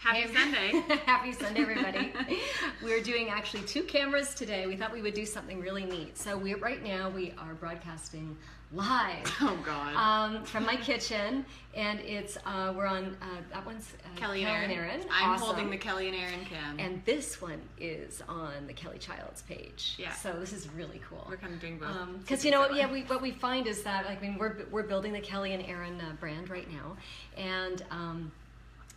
Happy Sunday. Happy Sunday, everybody. We're doing actually 2 cameras today. We thought we would do something really neat. So right now we are broadcasting live. Oh God. From my kitchen, and it's we're on that one's Kelly and Erinn. I'm awesome. Holding the Kelly and Erinn cam. And this one is on the Kelly Child's page. Yeah. So this is really cool. We're kind of doing both. Because you know what? Yeah, what we find is that we're building the Kelly and Erinn brand right now, and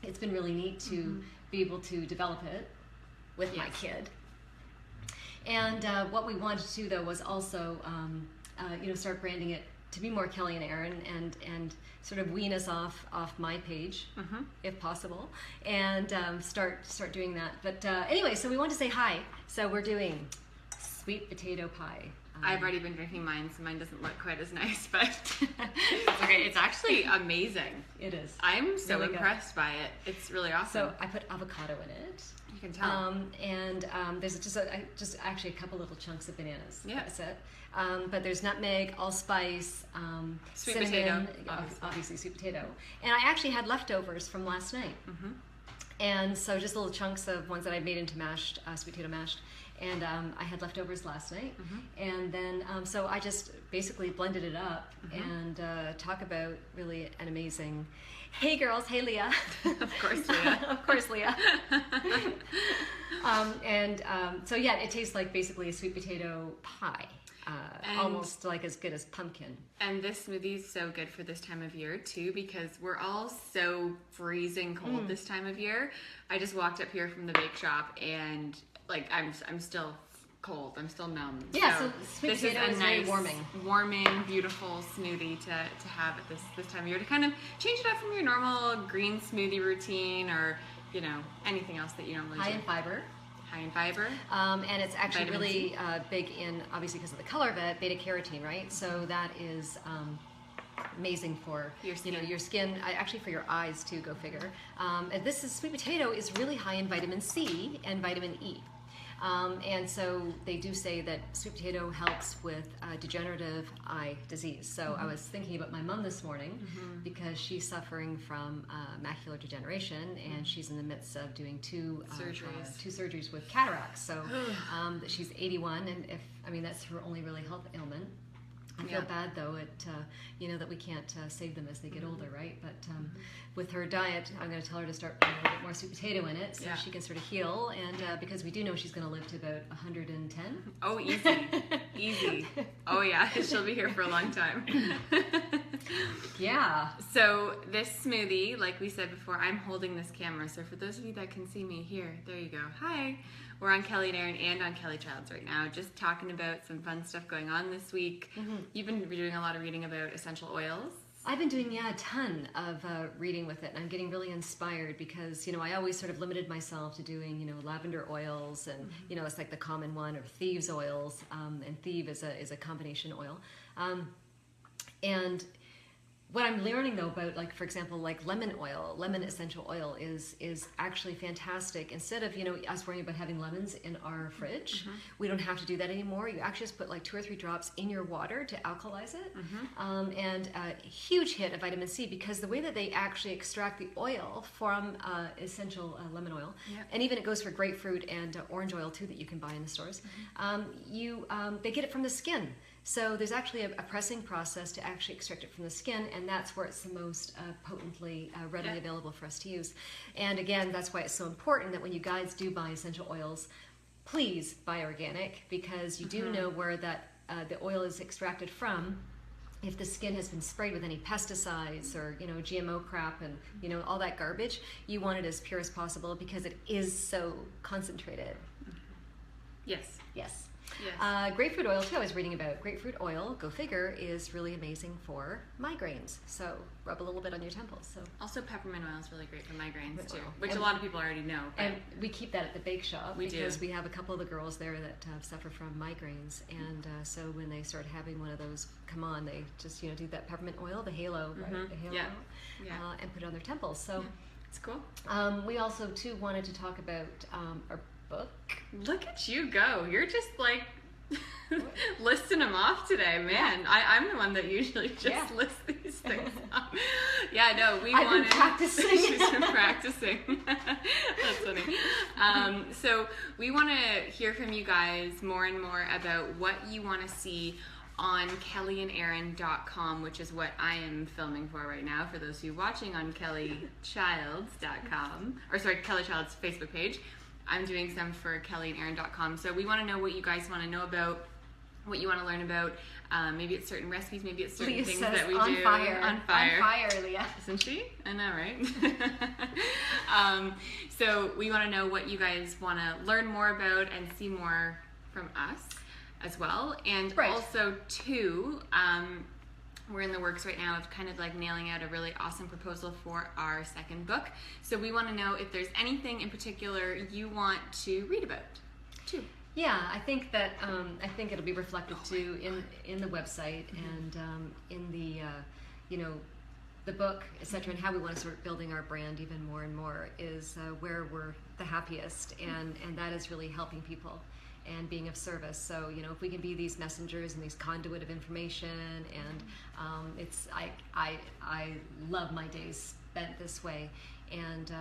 it's been really neat to be able to develop it with my kid. And what we wanted to do though was also start branding it to be more Kelly and Erinn, and sort of wean us off my page if possible, and start doing that. But anyway, so we want to say hi. So we're doing sweet potato pie. I've already been drinking mine, so mine doesn't look quite as nice, but it's okay. It's actually amazing. It is. I'm so really impressed by it. It's really awesome. So I put avocado in it. You can tell. And there's just actually a couple little chunks of bananas. Yeah. That's it. But there's nutmeg, allspice, sweet cinnamon, potato, obviously sweet potato. And I actually had leftovers from last night. And so just little chunks of ones that I made into mashed, sweet potato mashed. And I had leftovers last night, and then so I just basically blended it up and talk about really an amazing. Hey girls, hey Leah. Of course, Leah. Of course, Leah. So yeah, it tastes like basically a sweet potato pie, almost like as good as pumpkin. And this smoothie is so good for this time of year too, because we're all so freezing cold this time of year. I just walked up here from the bake shop and. I'm still cold. I'm still numb. Yeah, so sweet potato is nice, very warming, beautiful smoothie to have at this time of year to kind of change it up from your normal green smoothie routine or anything else that you normally do. High in fiber. High in fiber. And it's actually really big in, obviously because of the color of it, beta carotene, right? So that is amazing for your skin, actually for your eyes too, go figure. And this sweet potato is really high in vitamin C and vitamin E. And so they do say that sweet potato helps with degenerative eye disease. So I was thinking about my mom this morning because she's suffering from macular degeneration, and she's in the midst of doing two surgeries with cataracts. So she's 81, and that's her only really health ailment. I feel bad though that we can't save them as they get older, right? But with her diet, I'm going to tell her to start putting a little bit more sweet potato in it, so she can sort of heal. And because we do know she's going to live to about 110. Oh, easy. Oh yeah, she'll be here for a long time. Yeah. So this smoothie, like we said before, I'm holding this camera. So for those of you that can see me here, there you go. Hi. We're on Kelly and Erinn and on Kelly Child's right now, just talking about some fun stuff going on this week. You've been doing a lot of reading about essential oils. I've been doing, a ton of reading with it, and I'm getting really inspired because, I always sort of limited myself to doing, lavender oils, and, it's like the common one, or Thieves Oils, and Thieves is a combination oil. And what I'm learning though about, for example, lemon essential oil is actually fantastic. Instead of us worrying about having lemons in our fridge, we don't have to do that anymore. You actually just put 2 or 3 drops in your water to alkalize it, and a huge hit of vitamin C, because the way that they actually extract the oil from essential lemon oil, and even it goes for grapefruit and orange oil too that you can buy in the stores. They get it from the skin. So there's actually a pressing process to actually extract it from the skin, and that's where it's the most potently readily available for us to use. And again, that's why it's so important that when you guys do buy essential oils, please buy organic, because you do know where that the oil is extracted from. If the skin has been sprayed with any pesticides or GMO crap and all that garbage, you want it as pure as possible because it is so concentrated. Yes. Grapefruit oil too, I was reading about. Grapefruit oil, go figure, is really amazing for migraines. So rub a little bit on your temples. So also peppermint oil is really great for migraines too, which a lot of people already know. And we keep that at the bake shop because we have a couple of the girls there that suffer from migraines, and so when they start having one of those come on, they just do that peppermint oil, the halo, right? The halo oil, and put it on their temples. So it's cool. We also too wanted to talk about our book. Look at you go. You're just listing them off today, man. I'm the one that usually just lists these things off. Yeah, no, I've been practicing. She's been practicing. That's funny. So we want to hear from you guys more and more about what you want to see on kellyandern.com, which is what I am filming for right now. For those of you watching on kellychilds.com, or sorry, Kelly Child's Facebook page, I'm doing some for kellyandern.com. So we want to know what you guys want to know about, what you want to learn about. Maybe it's certain recipes, maybe it's certain things that we do. On fire, Leah. Isn't she? I know, right? So we want to know what you guys want to learn more about and see more from us as well. And also, too, we're in the works right now of kind of like nailing out a really awesome proposal for our second book. So we want to know if there's anything in particular you want to read about, too. Yeah, I think that I think it'll be reflected too in the website and in the the book, etc. And how we want to start building our brand even more and more is where we're the happiest, and that is really helping people and being of service. So if we can be these messengers and these conduit of information, and it's I love my days spent this way, and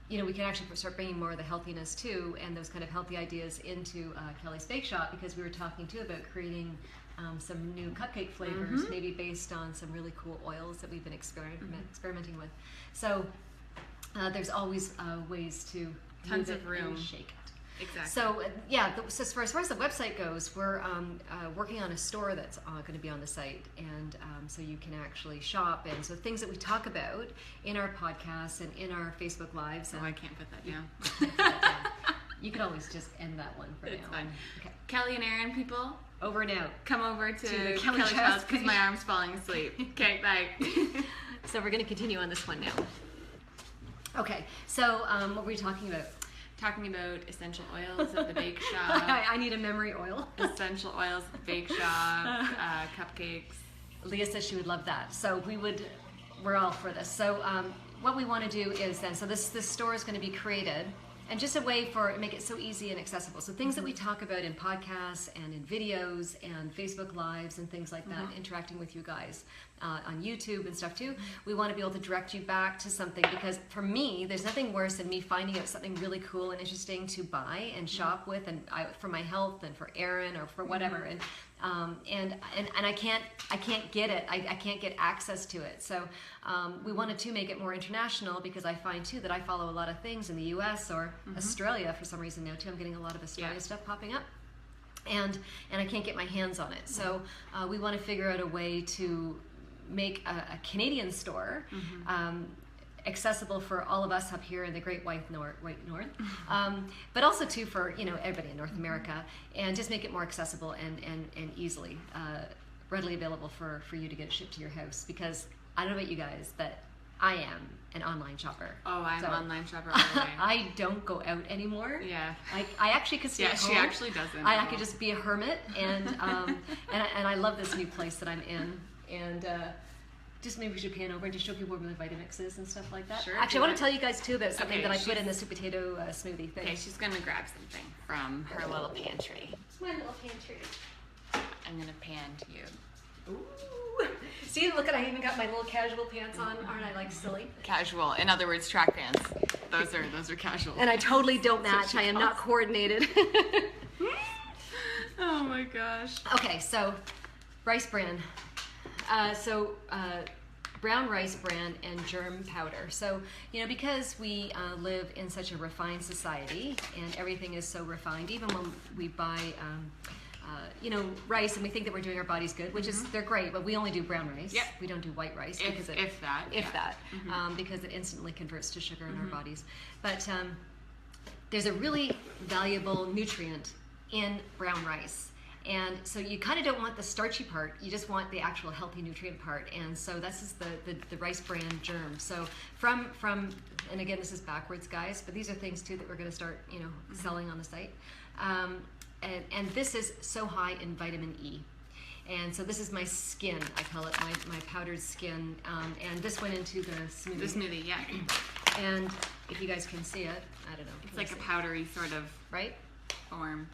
we can actually start bringing more of the healthiness too, and those kind of healthy ideas into Kelly's Bake Shop, because we were talking too about creating some new cupcake flavors, maybe based on some really cool oils that we've been experimenting with. So there's always ways to tons of room and shake it. Exactly. So so as far as the website goes, we're working on a store that's going to be on the site, and so you can actually shop. And so things that we talk about in our podcasts and in our Facebook Lives. I can't put that down. You can always just end that one for now. It's fine. Okay. Kelly and Erinn, people, over and out. come over to the Kelly Child's because my arm's falling asleep. Okay, bye. So we're going to continue on this one now. Okay, so what were we talking about? Talking about essential oils at the bake shop. I need a memory oil. Essential oils at the bake shop, cupcakes. Leah says she would love that. So we're all for this. So what we want to do is then, so this store is going to be created, and just a way for make it so easy and accessible. So things that we talk about in podcasts and in videos and Facebook Lives and things like that, interacting with you guys on YouTube and stuff too. We want to be able to direct you back to something, because for me, there's nothing worse than me finding out something really cool and interesting to buy and shop with, and for my health and for Erinn or for whatever. And I can't get it. I can't get access to it. So we wanted to make it more international, because I find too that I follow a lot of things in the US or Australia for some reason now too. I'm getting a lot of Australia stuff popping up, and I can't get my hands on it. So we want to figure out a way to make a Canadian store accessible for all of us up here in the Great White North, but also too for everybody in North America, and just make it more accessible and easily readily available for you to get it shipped to your house. Because I don't know about you guys, but I am an online shopper. Oh, I'm an online shopper all the way. I don't go out anymore. Yeah. I actually could stay at home. She actually doesn't. I could just be a hermit, and and I love this new place that I'm in, and just maybe we should pan over and just show people where the Vitamix is and stuff like that. Sure. Actually, I want to tell you guys too about something that I put in the sweet potato smoothie thing. Okay, she's gonna grab something from her little pantry. It's my little pantry. I'm gonna pan to you. Ooh. See, look at, I even got my little casual pants on. Aren't I like silly? Casual. In other words, track pants. Those are casual. And I totally don't match. I am not coordinated. Oh my gosh. Okay, so rice bran. Brown rice bran and germ powder. So, because we live in such a refined society and everything is so refined, even when we buy, rice and we think that we're doing our bodies good, which is, they're great, but we only do brown rice. Yep. We don't do white rice. If that. Because it instantly converts to sugar in our bodies. But there's a really valuable nutrient in brown rice. And so you kind of don't want the starchy part, you just want the actual healthy nutrient part. And so this is the rice bran germ. So from and again, this is backwards, guys, but these are things too that we're going to start, selling on the site. And this is so high in vitamin E. And so this is my skin, I call it my powdered skin. And this went into the smoothie. The smoothie, yeah. And if you guys can see it, I don't know. It's like a powdery sort of form.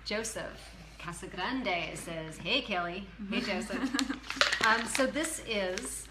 Joseph Casagrande says, "Hey Kelly." Hey Joseph. So this is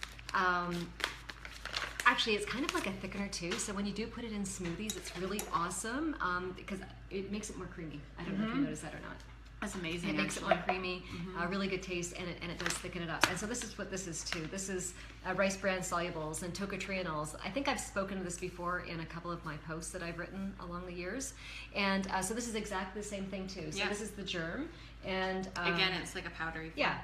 Actually, it's kind of like a thickener too. So when you do put it in smoothies, it's really awesome because it makes it more creamy. I don't know if you noticed that or not. That's amazing. It makes it more creamy, really good taste, and it does thicken it up. And so this is what this is too. This is rice bran solubles and tocotrienols. I think I've spoken to this before in a couple of my posts that I've written along the years. And so this is exactly the same thing too. So this is the germ. And again, it's like a powdery form. Yeah.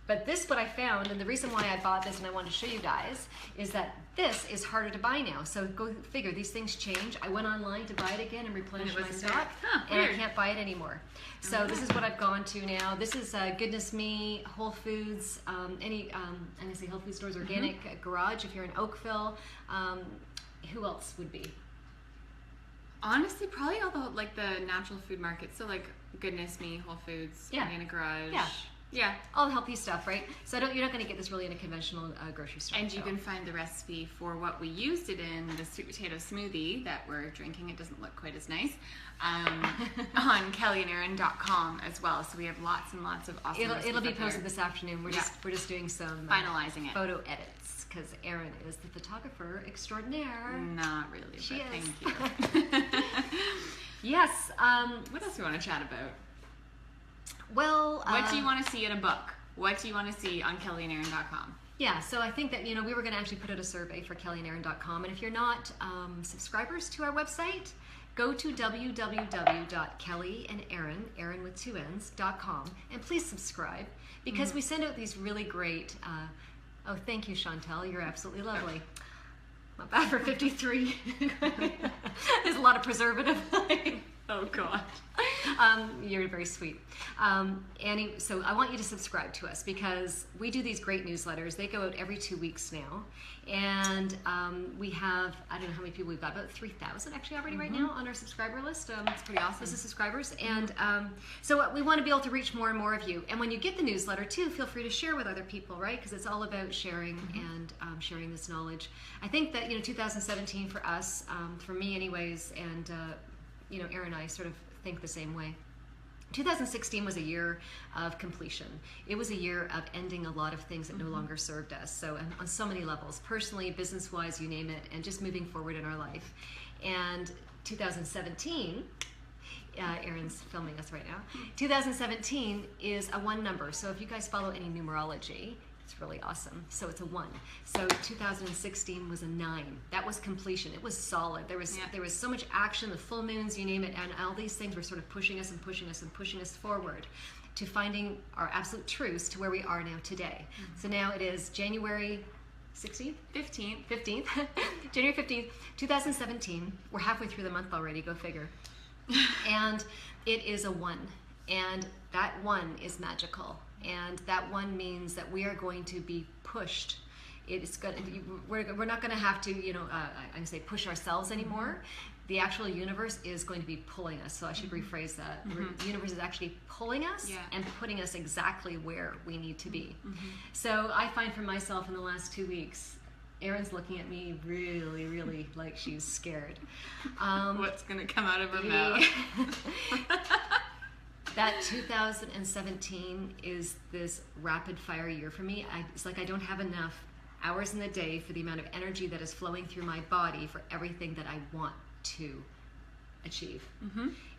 But this, what I found, and the reason why I bought this and I wanted to show you guys, is that this is harder to buy now. So go figure, these things change. I went online to buy it again and replenish my stock, and I can't buy it anymore. So this is what I've gone to now. This is Goodness Me, Whole Foods, I'm gonna say Whole Foods stores, organic garage if you're in Oakville. Who else would be? Honestly, probably all the natural food markets. So like Goodness Me, Whole Foods, organic garage. Yeah, all the healthy stuff, right? So you're not going to get this really in a conventional grocery store. And you can find the recipe for what we used it in, the sweet potato smoothie that we're drinking. It doesn't look quite as nice, on kellyanderinn.com as well. So we have lots and lots of awesome recipes. It'll be posted this afternoon. We're just doing some finalizing it, photo edits, because Erinn is the photographer extraordinaire. Not really, she but is. Thank you. Yes. What else do you want to chat about? Well, what do you want to see in a book? What do you want to see on kellyanderinn.com? Yeah, so I think that we were going to actually put out a survey for kellyanderinn.com, and if you're not subscribers to our website, go to www.kellyanderinn, Erinn with 2 N's.com, and please subscribe, because we send out these really great. Oh, thank you, Chantel. You're absolutely lovely. Not bad for 53. There's a lot of preservative. Oh God. You're very sweet. Annie, so I want you to subscribe to us, because we do these great newsletters. They go out every 2 weeks now. And we have, I don't know how many people we've got, about 3,000 actually already right now on our subscriber list. That's pretty awesome. This is subscribers. And so we want to be able to reach more and more of you. And when you get the newsletter too, feel free to share with other people, right? Because it's all about sharing and sharing this knowledge. I think that, 2017 for us, for me anyways, and Erinn and I sort of think the same way. 2016 was a year of completion. It was a year of ending a lot of things that no longer served us. So on so many levels, personally, business-wise, you name it, and just moving forward in our life. And 2017, Erinn's filming us right now. 2017 is a 1 number. So if you guys follow any numerology, it's really awesome. So it's a 1. So 2016 was a 9. That was completion. It was solid. There was so much action, the full moons, you name it, and all these things were sort of pushing us and pushing us and pushing us forward to finding our absolute truths to where we are now today. So now it is January 16th? 15th. January 15th, 2017. We're halfway through the month already, go figure. And it is a 1. And that 1 is magical. And that 1 means that we are going to be pushed. It's good. We're not going to have to, I say push ourselves anymore. The actual universe is going to be pulling us. So I should rephrase that. The universe is actually pulling us and putting us exactly where we need to be. So I find for myself in the last 2 weeks, Erinn's looking at me really, really like she's scared. What's going to come out of her mouth? That 2017 is this rapid fire year for me. It's like I don't have enough hours in the day for the amount of energy that is flowing through my body for everything that I want to achieve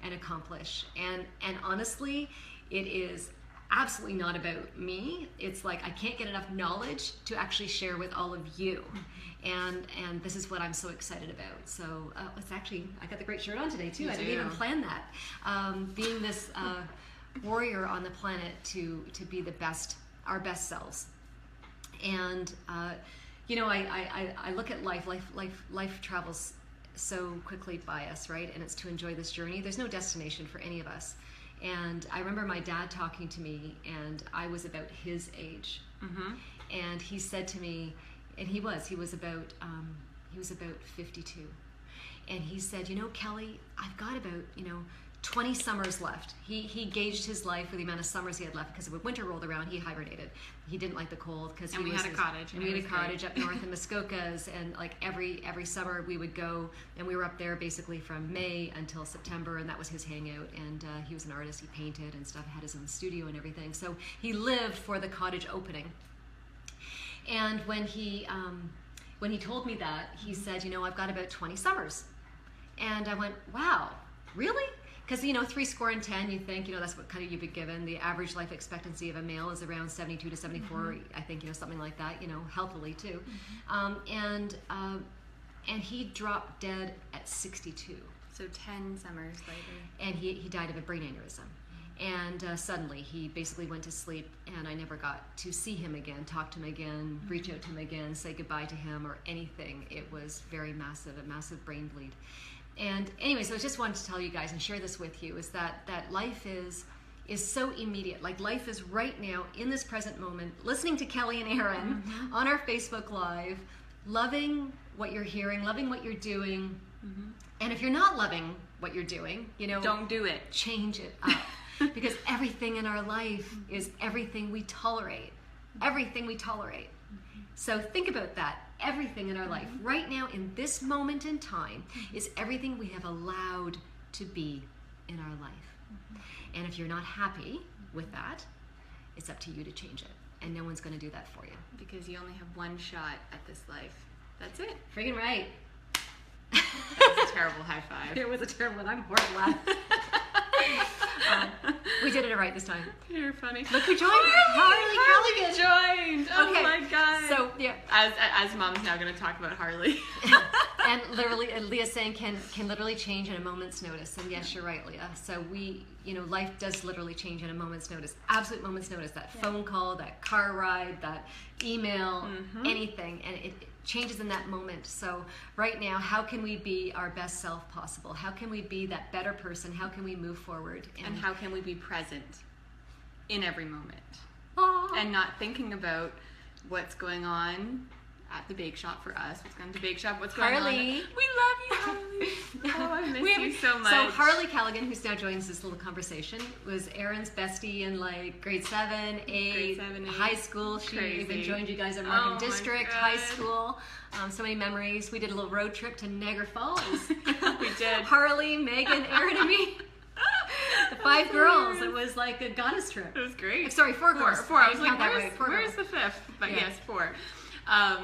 and accomplish. And honestly, it is absolutely not about me. It's like I can't get enough knowledge to actually share with all of you. And this is what I'm so excited about. So it's actually, I got the great shirt on today too. I didn't even plan that. Being this warrior on the planet to be the best, our best selves. And I look at life travels so quickly by us, right? And it's to enjoy this journey. There's no destination for any of us. And I remember my dad talking to me, and I was about his age. And he said to me, and he was about 52. And he said, Kelly, I've got about, 20 summers left. He gauged his life for the amount of summers he had left, because when winter rolled around, he hibernated. He didn't like the cold because we had a cottage. And we had a cottage up north in Muskokas, and like every summer we would go, and we were up there basically from May until September, and that was his hangout. And he was an artist. He painted and stuff. Had his own studio and everything. So he lived for the cottage opening. And when he told me that, he said, I've got about 20 summers. And I went, wow, really? Because, 70, you think, that's what kind of you've been given. The average life expectancy of a male is around 72 to 74, I think, something like that, healthily too. And he dropped dead at 62. So 10 summers later. And he died of a brain aneurysm. And suddenly he basically went to sleep, and I never got to see him again, talk to him again, reach out to him again, say goodbye to him or anything. It was very massive, a massive brain bleed. And anyway, so I just wanted to tell you guys and share this with you, is that life is so immediate. Like, life is right now, in this present moment, listening to Kelly and Erinn on our Facebook Live, loving what you're hearing, loving what you're doing. And if you're not loving what you're doing, don't do it. Change it up. Because everything in our life is everything we tolerate. Everything we tolerate. So think about that. Everything in our life right now, in this moment in time, is everything we have allowed to be in our life. And if you're not happy with that, it's up to you to change it. And no one's going to do that for you. Because you only have one shot at this life. That's it. Friggin' right. That was a terrible high five. It was a terrible one. I'm horrible at it. We did it right this time. You're funny. Look who joined. Harley joined. Oh okay. my god. So yeah. As mom's now going to talk about Harley. And literally, Leah's saying can literally change in a moment's notice. And yes, you're right, Leah. So life does literally change in a moment's notice. Absolute moment's notice. That phone call, that car ride, that email, anything, and it changes in that moment. So right now, how can we be our best self possible? How can we be that better person? How can we move forward? And how can we be present in every moment? Oh. And not thinking about what's going on at the bake shop for us. What's going on at the bake shop? What's going Harley. on? We love you, Harley. Oh, I miss you so much. So Harley Callaghan, who's now joins this little conversation, was Erinn's bestie in like grade 7, 8, high school. She even joined you guys at Markham District, high school. So many memories. We did a little road trip to Niagara Falls. We did. Harley, Megan, Erinn, and me. The 5 girls. It was like a goddess trip. It was great. Sorry, 4 girls. 4. I was like, girls. where's the 5th? But yes, 4.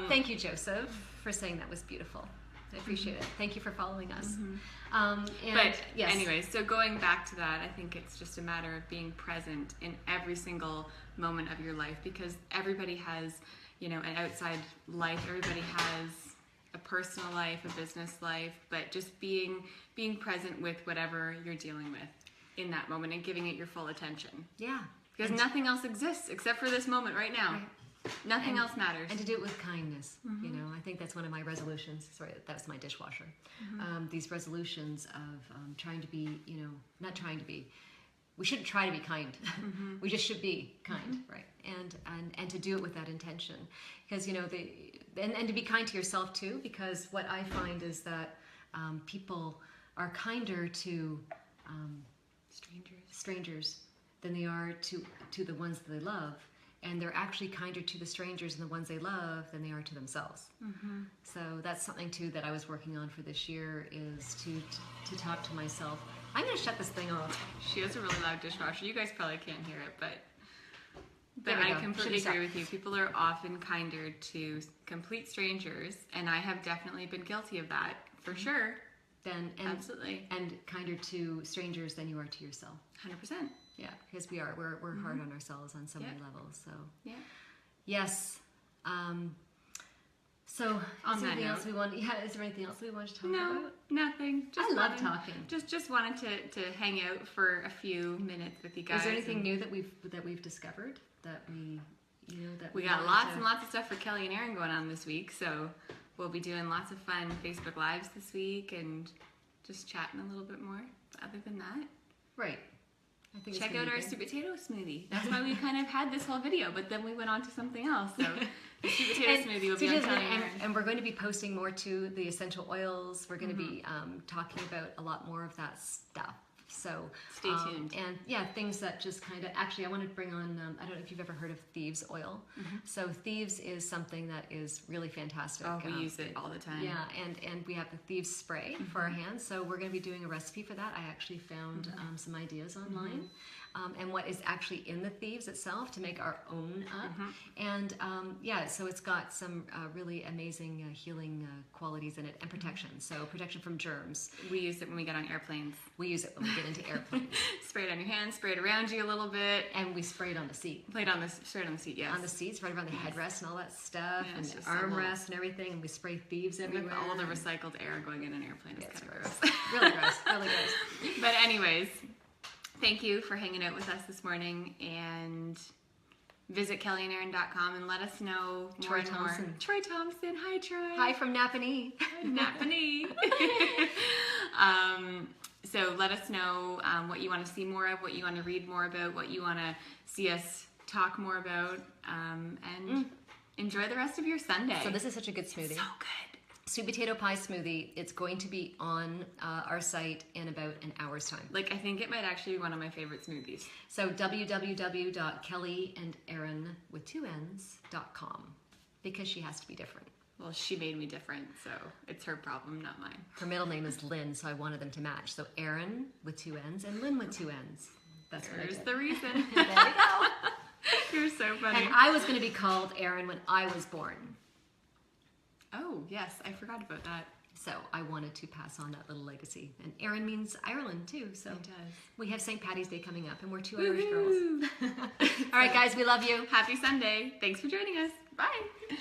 Thank you, Joseph, for saying that was beautiful. I appreciate it. Thank you for following us. Yes. Anyways, so going back to that, I think it's just a matter of being present in every single moment of your life, because everybody has, an outside life. Everybody has a personal life, a business life, but just being present with whatever you're dealing with in that moment and giving it your full attention. Yeah. Because nothing else exists except for this moment right now. Right. Nothing else matters. And to do it with kindness. I think that's one of my resolutions. Sorry, that's my dishwasher. These resolutions of trying to be, not trying to be. We shouldn't try to be kind. We just should be kind, right? And to do it with that intention, because and to be kind to yourself too. Because what I find is that people are kinder to strangers than they are to the ones that they love. And they're actually kinder to the strangers and the ones they love than they are to themselves. So that's something too that I was working on for this year, is to talk to myself. I'm going to shut this thing off. She has a really loud dishwasher. You guys probably can't hear it, but I completely agree with you. People are often kinder to complete strangers, and I have definitely been guilty of that, for sure. Absolutely. And kinder to strangers than you are to yourself. 100%. Yeah, because we're hard on ourselves on so many levels. So yes. So is there anything else we want? Yeah, is there anything else we want to talk about? No, nothing. I love talking. Just wanted to hang out for a few minutes with you guys. Is there anything new that we've discovered that we got lots and lots of stuff for Kelly and Erinn going on this week. So we'll be doing lots of fun Facebook Lives this week and just chatting a little bit more. But other than that, right. Check out our sweet potato smoothie. That's why we kind of had this whole video, but then we went on to something else. So the sweet potato smoothie will be on Kelly and we're going to be posting more to the essential oils. We're going to be talking about a lot more of that stuff. So stay tuned. And yeah, things that just kind of, actually I want to bring on, I don't know if you've ever heard of Thieves Oil. So Thieves is something that is really fantastic. Oh, we use it all the time. Yeah, and we have the Thieves spray for our hands. So we're going to be doing a recipe for that. I actually found some ideas online. and what is actually in the Thieves itself to make our own up. And yeah, so it's got some really amazing healing qualities in it, and protection. So protection from germs. We use it when we get on airplanes. We use it when we get into airplanes. Spray it on your hands, spray it around you a little bit. And we spray it on the seat. Spray it on the seat, yes. On the seats, right around the headrest and all that stuff, Yeah, and it's the just a armrest and everything, and we spray Thieves everywhere. With all the recycled air going in an airplane. Yeah, It's it's kind of gross. gross. Really gross, really gross. But anyways, thank you for hanging out with us this morning, and visit kellyanderin.com and let us know more Troy and Thompson. more. Troy Thompson. Hi, Troy. Hi from Napanee. Napanee. So let us know what you want to see more of, what you want to read more about, what you want to see us talk more about, and enjoy the rest of your Sunday. So this is such a good smoothie. So good. Sweet potato pie smoothie. It's going to be on our site in about an hour's time. Like, I think it might actually be one of my favorite smoothies. So www.kellyanderin.com, because she has to be different. Well, she made me different, so it's her problem, not mine. Her middle name is Lynn, so I wanted them to match. So Erinn with 2 N's and Lynn with 2 N's. That's what I There's did. the reason. There we go. You're so funny. And I was going to be called Erinn when I was born. Oh, yes, I forgot about that. So I wanted to pass on that little legacy. And Erinn means Ireland too. So It does. we have St. Patty's Day coming up, and we're 2 Irish girls. Woohoo! All right, guys, we love you. Happy Sunday. Thanks for joining us. Bye.